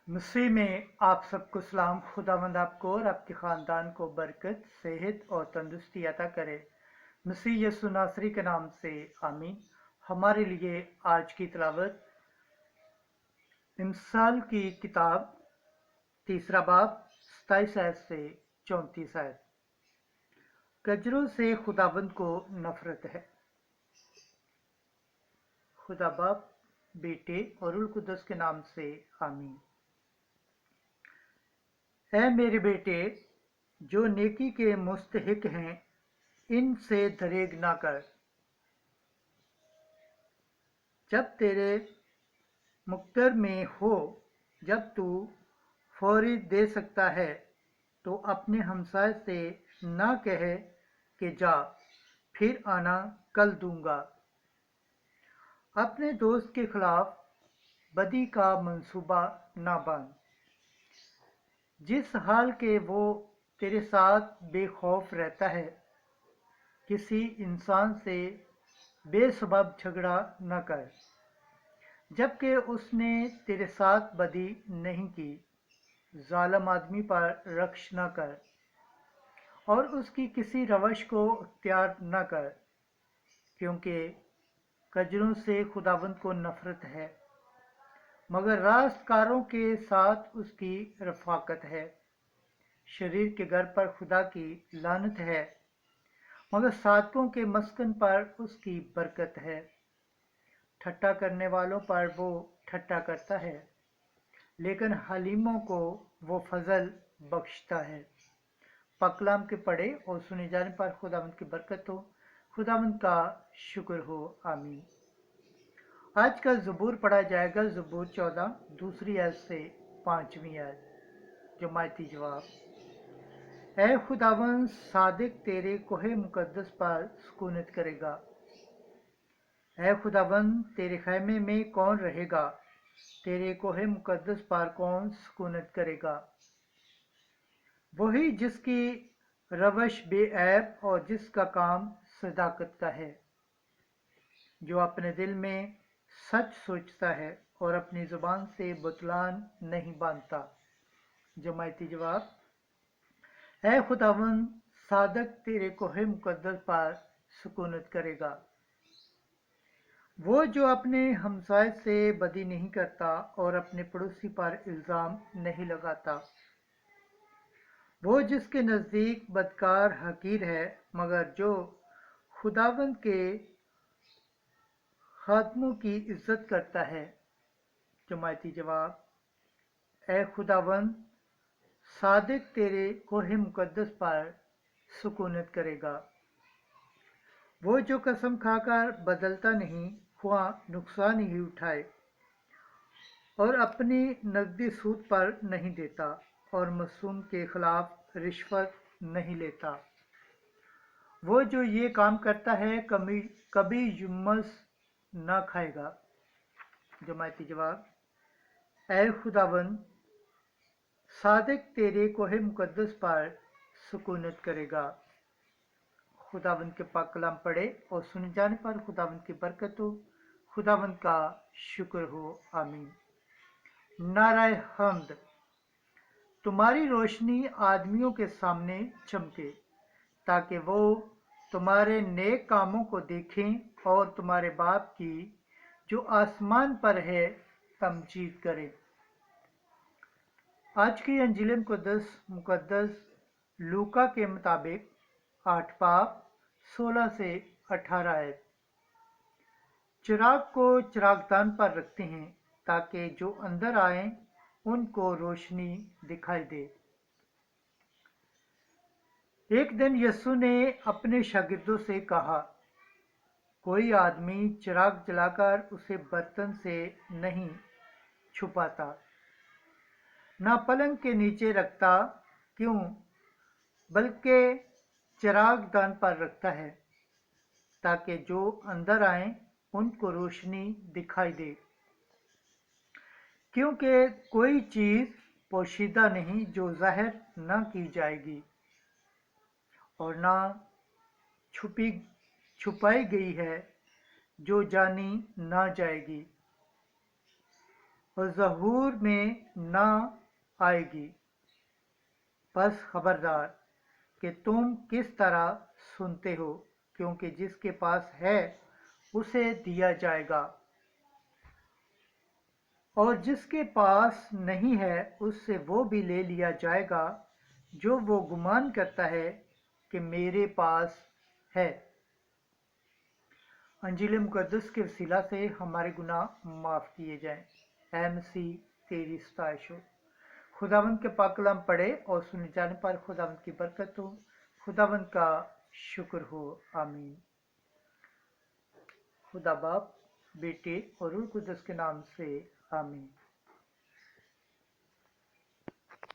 मसीह में आप सबको सलाम। खुदावंद आपको और आपके ख़ानदान को बरकत, सेहत और तंदुरुस्ती अता करे। मसीह यीशु नासरी के नाम से आमीन। हमारे लिए आज की तिलावत इमसाल की किताब 3 बाब 27 आयत से 34 आयत। कजरों से खुदावंद को नफरत है। खुदा बाप, बेटे और रूह कुद्दुस के नाम से आमीन। ऐ मेरे बेटे, जो नेकी के मुस्तहिक हैं, इनसे दरेग ना कर। जब तेरे मुक़द्दर में हो, जब तू फौरी दे सकता है, तो अपने हमसाय से ना कहे कि जा, फिर आना, कल दूंगा। अपने दोस्त के खिलाफ बदी का मंसूबा ना बांध। जिस हाल के वो तेरे साथ बेखौफ रहता है, किसी इंसान से बेसबब झगड़ा न कर, जबकि उसने तेरे साथ बदी नहीं की। जालिम आदमी पर रक्श न कर और उसकी किसी रवश को इख्तियार न कर, क्योंकि कजरों से खुदावंद को नफरत है, मगर रास्तकारों के साथ उसकी रफाकत है। शरीर के घर पर खुदा की लानत है, मगर साधकों के मस्कन पर उसकी बरकत है। ठट्ठा करने वालों पर वो ठट्ठा करता है, लेकिन हलीमों को वो फजल बख्शता है। पकलाम के पढ़े और सुने जाने पर खुदावंद की बरकत हो, खुदावंद का शुक्र हो। आमीन। आज का ज़बूर पढ़ा जाएगा, ज़बूर 14 दूसरी आयत से 5वीं आयत। जमायती जवाब। ऐ खुदावंद, सादिक तेरे कोहे मुकद्दस पर सुकूनत करेगा। ऐ खुदावंद, तेरे खैमे में कौन रहेगा? तेरे कोहे मुकद्दस पर कौन सुकूनत करेगा? वही जिसकी रवश बेऐब और जिसका काम सदाकत का है, जो अपने दिल में सच सोचता है और अपनी जुबान से बुतलान नहीं बांधता। जमायती जवाब। ऐ खुदावंद, सादक तेरे कोहे मुकद्दस पर सुकूनत करेगा। वो जो अपने हमसाय से बदी नहीं करता और अपने पड़ोसी पर इल्ज़ाम नहीं लगाता। वो जिसके नज़दीक बदकार हकीर है, मगर जो खुदावंद के खादमों की इज्जत करता है। जमायती जवाब। ऐ खुदावंद, सादिक तेरे कोहे मुकद्दस पर सुकूनत करेगा। वो जो कसम खाकर बदलता नहीं, ख्वाह नुकसान ही उठाए, और अपनी नकदी सूद पर नहीं देता, और मसूम के खिलाफ रिश्वत नहीं लेता। वो जो ये काम करता है, कभी जुम्मस ना खाएगा। जमायती जवाब। ऐ खुदावंद, सादिक तेरे कोहे मुकद्दस पर सुकूनत करेगा। खुदावंद के पाक कलाम पढ़े और सुने जाने पर खुदावंद की बरकत हो, खुदावंद का शुक्र हो। आमीन। नाराय हम्द। तुम्हारी रोशनी आदमियों के सामने चमके, ताकि वो तुम्हारे नेक कामों को देखें और तुम्हारे बाप की जो आसमान पर है तमजीद करें। आज की अंजील मुकद्दस लूका के मुताबिक 8 बाब 16 से 18 आयत। चिराग को चिरागदान पर रखते हैं, ताकि जो अंदर आए उनको रोशनी दिखाई दे। एक दिन यीशु ने अपने शागिर्दों से कहा, कोई आदमी चिराग जलाकर उसे बर्तन से नहीं छुपाता, ना पलंग के नीचे रखता, क्यों, बल्कि चिरागदान पर रखता है, ताकि जो अंदर आए उनको रोशनी दिखाई दे। क्योंकि कोई चीज़ पोशीदा नहीं जो ज़ाहिर न की जाएगी, और ना छुपाई गई है जो जानी ना जाएगी। اور ظہور میں نہ آئے گی۔ بس خبردار کہ تم کس طرح سنتے ہو، کیونکہ جس کے پاس ہے اسے دیا جائے گا، اور جس کے پاس نہیں ہے اس سے وہ بھی لے لیا جائے گا۔ جو وہ گمان کرتا ہے کہ میرے پاس ہے۔ انجیل مقدس کے وسیلہ سے ہمارے گناہ معاف کیے جائیں۔ اے مسیح تیری ستائش ہو۔ خداوند کے پاک کلام پڑھے اور سنے جانے پر خداوند کی برکت ہو۔ خداوند کا شکر ہو، آمین۔ خدا باپ، بیٹے اور روح القدس کے نام سے آمین۔